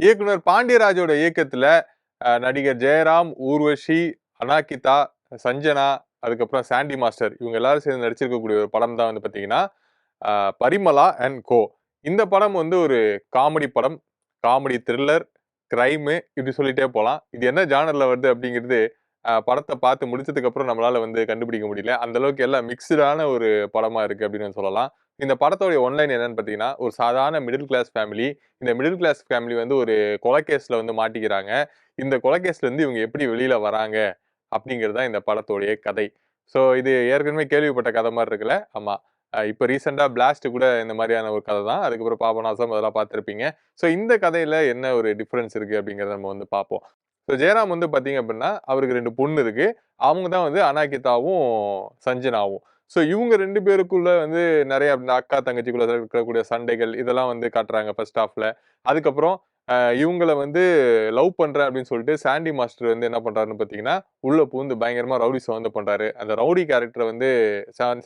இயக்குனர் பாண்டியராஜோட இயக்கத்துல நடிகர் ஜெயராம், ஊர்வஷி, அனாகிதா, சஞ்சனா, அதுக்கப்புறம் சாண்டி மாஸ்டர் இவங்க எல்லாரும் சேர்ந்து நடிச்சிருக்கக்கூடிய ஒரு படம் தான் வந்து பார்த்தீங்கன்னா, பரிமளா அண்ட் கோ. இந்த படம் வந்து ஒரு காமெடி படம். காமெடி த்ரில்லர், கிரைமு இப்படி சொல்லிட்டே போலாம். இது என்ன ஜானர்ல வருது அப்படிங்கிறது படத்த பார்த்து முடிச்சதுக்கு அப்புறம் நம்மளால வந்து கண்டுபிடிக்க முடியல. அந்த அளவுக்கு எல்லாம் மிக்ஸ்டான ஒரு படமா இருக்கு அப்படின்னு சொல்லலாம். இந்த படத்தோட ஒன்லைன் என்னன்னு பார்த்தீங்கன்னா, ஒரு சாதாரண மிடில் கிளாஸ் ஃபேமிலி. இந்த மிடில் கிளாஸ் ஃபேமிலி வந்து ஒரு கொலை கேஸ்ல வந்து மாட்டிக்கிறாங்க. இந்த கொலை கேஸ்ல இருந்து இவங்க எப்படி வெளியில வராங்க அப்படிங்கிறது தான் இந்த படத்தோடைய கதை. ஸோ இது ஏற்கனவே கேள்விப்பட்ட கதை மாரி இருக்குல்ல? ஆமா. இப்ப ரீசென்ட்டா பிளாஸ்ட் கூட இந்த மாரியான ஒரு கதை தான். அதுக்கப்புறம் பாபநாசம் அதெல்லாம் பார்த்திருப்பீங்க. ஸோ இந்த கதையில என்ன ஒரு டிஃபரன்ஸ் இருக்கு அப்படிங்கிறத நம்ம வந்து பார்ப்போம். ஸோ ஜெயராம் வந்து பார்த்தீங்க அப்படின்னா, அவருக்கு 2 பொண்ணு இருக்கு. அவங்க தான் வந்து அனாகிதாவும், சஞ்சனாவும். ஸோ இவங்க 2 பேருக்குள்ள வந்து நெறைய இந்த அக்கா, தங்கச்சிக்குள்ள இருக்கக்கூடிய சண்டைகள் இதெல்லாம் வந்து காட்டுறாங்க ஃபர்ஸ்ட் ஹாஃப்ல. அதுக்கப்புறம் இவங்கள வந்து லவ் பண்றேன் அப்படின்னு சொல்லிட்டு சாண்டி மாஸ்டர் வந்து என்ன பண்றாருன்னு பார்த்தீங்கன்னா, உள்ள புகுந்து பயங்கரமா ரவுடிசம் வந்து பண்றாரு. அந்த ரவுடி கேரக்டர வந்து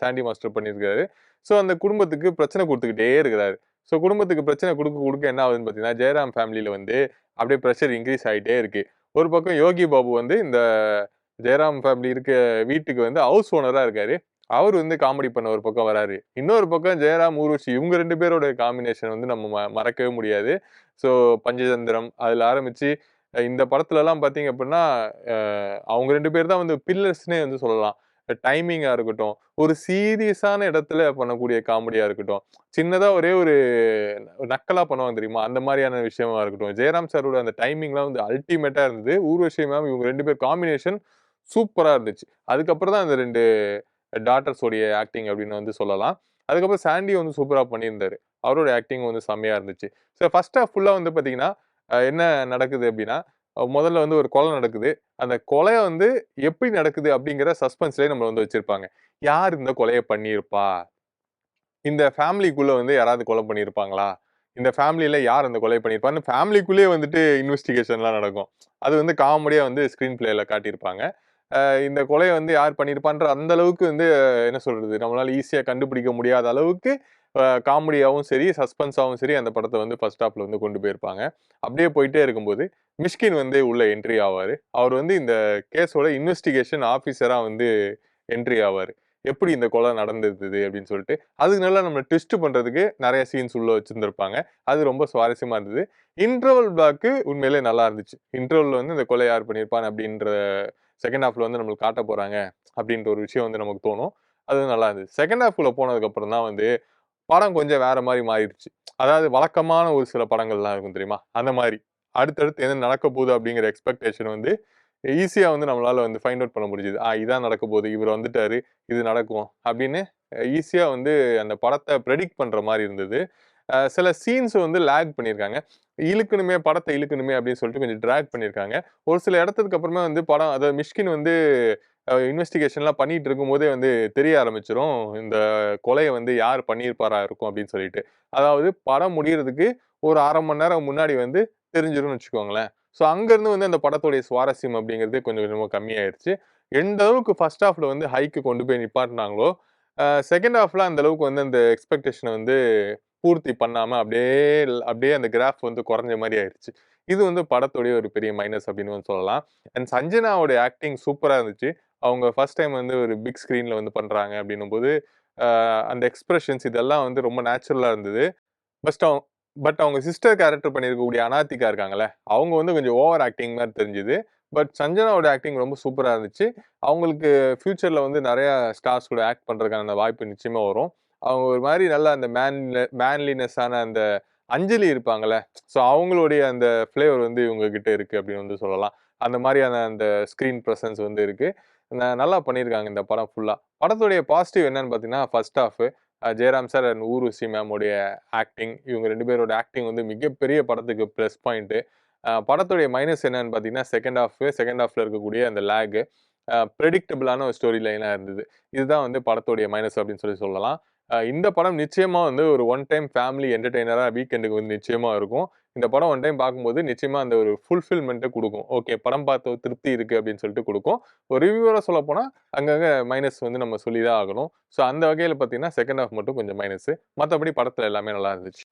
சாண்டி மாஸ்டர் பண்ணியிருக்காரு. ஸோ அந்த குடும்பத்துக்கு பிரச்சனை குடுத்துக்கிட்டே இருக்கிறாரு. ஸோ குடும்பத்துக்கு பிரச்சனை குடுக்க குடுக்க என்ன ஆகுதுன்னு பார்த்தீங்கன்னா, ஜெயராம் ஃபேமிலில வந்து அப்படியே பிரஷர் இன்கிரீஸ் ஆயிட்டே இருக்கு. ஒரு பக்கம் யோகி பாபு வந்து இந்த ஜெயராம் ஃபேமிலி இருக்க வீட்டுக்கு வந்து ஹவுஸ் ஓனரா இருக்காரு. அவரு வந்து காமெடி பண்ண ஒரு பக்கம் வராரு. இன்னொரு பக்கம் ஜெயராம், ஊர்வஷி இவங்க 2 பேரோட காம்பினேஷன் வந்து நம்ம மறக்கவே முடியாது. ஸோ பஞ்சதந்திரம் அதுல ஆரம்பிச்சு இந்த படத்துலலாம் பார்த்தீங்க அப்படின்னா, அ அவங்க 2 பேர் தான் வந்து பில்லர்ஸ்ன்னே வந்து சொல்லலாம். டைமிங்கா இருக்கட்டும், ஒரு சீரியஸான இடத்துல பண்ணக்கூடிய காமெடியா இருக்கட்டும், சின்னதா ஒரே ஒரு நக்கலா பண்ணுவாங்க தெரியுமா? அந்த மாரியான விஷயமா இருக்கட்டும். ஜெயராம் சாரோட அந்த டைமிங்லாம் வந்து அல்டிமேட்டா இருந்தது. ஊர்வஷி மேம் இவங்க 2 பேர் காம்பினேஷன் சூப்பரா இருந்துச்சு. அதுக்கப்புறம் தான் அந்த 2 டாட்டர்ஸ் உடைய ஆக்டிங் அப்படின்னு வந்து சொல்லலாம். அதுக்கப்புறம் சாண்டி வந்து சூப்பரா பண்ணியிருந்தாரு. அவரோட ஆக்டிங் வந்து செம்மையா இருந்துச்சு. ஸோ ஃபர்ஸ்ட் ஹாஃப் ஃபுல்லா வந்து பார்த்தீங்கன்னா, என்ன நடக்குது அப்படின்னா, முதல்ல வந்து ஒரு கொலை நடக்குது. அந்த கொலை வந்து எப்படி நடக்குது அப்படிங்கிற சஸ்பென்ஸ்லயே நம்மள வந்து வச்சிருப்பாங்க. யார் இந்த கொலைய பண்ணியிருப்பா? இந்த ஃபேமிலிக்குள்ள வந்து யாராவது கொலை பண்ணியிருப்பாங்களா? இந்த ஃபேமிலில யார் அந்த கொலை பண்ணியிருப்பான்னு ஃபேமிலிக்குள்ளேயே வந்துட்டு இன்வெஸ்டிகேஷன்லாம் நடக்கும். அது வந்து காமெடியா வந்து ஸ்க்ரீன் பிளேல காட்டியிருப்பாங்க. இந்த கொலைய வந்து யார் பண்ணியிருப்பான்ற அந்த அளவுக்கு வந்து என்ன சொல்றது? நம்மளால ஈஸியா கண்டுபிடிக்க முடியாத அளவுக்கு காமெடியாவும் சரி, சஸ்பென்ஸாவும் சரி அந்த படத்த வந்து ஃபர்ஸ்ட் ஹாஃப்ல வந்து கொண்டு போயிருப்பாங்க. அப்படியே போயிட்டே இருக்கும்போது, மிஷ்கின் வந்து உள்ள என்ட்ரி ஆவாரு. அவர் வந்து இந்த கேஸோட இன்வெஸ்டிகேஷன் ஆஃபீசரா வந்து என்ட்ரி ஆவாரு. எப்படி இந்த கொலை நடந்தது அப்படின்னு சொல்லிட்டு. அதுக்கு நல்லா நம்மள ட்விஸ்ட் பண்றதுக்கு நெறைய சீன்ஸ் உள்ள வச்சிருந்திருப்பாங்க. அது ரொம்ப சுவாரஸ்யமா இருந்தது. இன்டர்வல் பிளாக் உண்மையிலேயே நல்லா இருந்துச்சு. இன்டர்வல்ல வந்து இந்த கொலை யார் பண்ணியிருப்பான் அப்படின்ற செகண்ட் ஹாஃப்ல வந்து நம்மளுக்கு காட்டப் போறாங்க அப்படின்ற ஒரு விஷயம் வந்து நமக்கு தோணும். அது நல்லா இருந்துச்சு. செகண்ட் ஹாஃப்குள்ள போனதுக்கு அப்புறம் தான் வந்து படம் கொஞ்சம் வேற மாரி மாறிடுச்சு. அதாவது வழக்கமான ஒரு சில படங்கள்லாம் இருக்கும் தெரியுமா? அந்த மாரி. அடுத்தடுத்து என்ன நடக்கப் போகுது அப்படிங்கிற எக்ஸ்பெக்டேஷன் வந்து ஈஸியா வந்து நம்மளால வந்து ஃபைண்ட் அவுட் பண்ண முடிஞ்சது. இதான் நடக்கப் போகுது. இவரு வந்துட்டாரு. இது நடக்கும். அப்படின்னு ஈஸியா வந்து அந்த படத்த பிரெடிக்ட் பண்ற மாரி இருந்தது. சில சீன்ஸ் வந்து லேக் பண்ணியிருக்காங்க. இழுக்கணுமே, படத்த இழுக்கணுமே அப்படின்னு சொல்லிட்டு கொஞ்சம் டிராக் பண்ணியிருக்காங்க. ஒரு சில இடத்துக்கு அப்புறமா வந்து படம் அதாவது மிஷ்கின் வந்து இன்வெஸ்டிகேஷன்லாம் பண்ணிட்டு இருக்கும்போதே வந்து தெரிய ஆரம்பிச்சுரும். இந்த கொலைய வந்து யார் பண்ணியிருப்பாரா இருக்கும் அப்படின்னு சொல்லிட்டு. அதாவது படம் முடியறதுக்கு ஒரு 1/2 மணி நேரம் முன்னாடி வந்து தெரிஞ்சிரும்னு வச்சுக்கோங்களேன். ஸோ அங்கருந்து வந்து அந்த படத்துடைய சுவாரஸ்யம் அப்படிங்கிறது கொஞ்சம் கொஞ்சமா கம்மியாயிருச்சு. எந்த அளவுக்கு ஃபர்ஸ்ட் ஹாஃப்ல வந்து ஹைக்கு கொண்டு போய் நிப்பாட்டுனாங்களோ, செகண்ட் ஹாஃப்ல அந்த அளவுக்கு வந்து அந்த எக்ஸ்பெக்டேஷன வந்து பூர்த்தி பண்ணாம அப்படியே அந்த கிராஃப் வந்து குறைஞ்ச மாரி ஆயிருச்சு. இது வந்து படத்துடைய ஒரு பெரிய மைனஸ் அப்படின்னு வந்து சொல்லலாம். அண்ட் சஞ்சனாவோட ஆக்டிங் சூப்பரா இருந்துச்சு. அவங்க ஃபர்ஸ்ட் டைம் வந்து ஒரு பிக் ஸ்க்ரீன்ல வந்து பண்றாங்க அப்படின்னும்போது, அந்த எக்ஸ்பிரஷன்ஸ் இதெல்லாம் வந்து ரொம்ப நேச்சுரலா இருந்தது. பஸ்ட் அவ் பட் அவங்க சிஸ்டர் கேரக்டர் பண்ணியிருக்கக்கூடிய அனாத்திகா இருக்காங்கல்ல, அவங்க வந்து கொஞ்சம் ஓவர் ஆக்டிங் மாரி தெரிஞ்சது. பட் சஞ்சனாவோட ஆக்டிங் ரொம்ப சூப்பரா இருந்துச்சு. அவங்களுக்கு ஃபியூச்சர்ல வந்து நெறைய ஸ்டார்ஸ் கூட ஆக்ட் பண்றதுக்கான வாய்ப்பு நிச்சயமா வரும். அவங்க ஒரு மாரி நல்லா அந்த மேன்லினெஸ்ஸான அந்த அஞ்சலி இருப்பாங்கல்ல, ஸோ அவங்களுடைய அந்த ஃப்ளேவர் வந்து இவங்க கிட்ட இருக்கு அப்படின்னு வந்து சொல்லலாம். அந்த மாரியான அந்த ஸ்க்ரீன் பிரசன்ஸ் வந்து இருக்கு. நல்லா பண்ணியிருக்காங்க இந்த படம் ஃபுல்லா. படத்துடைய பாசிட்டிவ் என்னன்னு பார்த்தீங்கன்னா, first half Jayaram sir and Urvashi ma'am உடைய ஆக்டிங். இவங்க 2 பேரோட ஆக்டிங் வந்து மிகப்பெரிய படத்துக்கு ப்ளஸ் பாயிண்ட்டு. படத்துடைய மைனஸ் என்னன்னு பார்த்தீங்கன்னா, செகண்ட் ஹாஃப்ல இருக்கக்கூடிய அந்த லேகு. பிரெடிக்டபிளான ஒரு ஸ்டோரி லைனா இருந்தது. இதுதான் வந்து படத்துடைய மைனஸ் அப்படின்னு சொல்லலாம். இந்த படம் நிச்சயமா வந்து ஒரு ஒன் டைம் ஃபேமிலி என்டர்டெய்னரா வீக்கெண்டுக்கு வந்து நிச்சயமா இருக்கும். இந்த படம் ஒன் டைம் பார்க்கும்போது நிச்சயமா அந்த ஒரு ஃபுல்ஃபில்மெண்ட்ட குடுக்கும். ஓகே படம் பார்த்த ஒரு திருப்தி இருக்கு அப்படின்னு சொல்லிட்டு குடுக்கும். ஒரு ரிவ்யூவரா சொல்லப்போனா, அங்கங்க மைனஸ் வந்து நம்ம சொல்லி தான் ஆகணும். ஸோ அந்த வகையில பார்த்தீங்கன்னா, செகண்ட் ஹாஃப் மட்டும் கொஞ்சம் மைனஸு. மத்தபடி படத்துல எல்லாமே நல்லா இருந்துச்சு.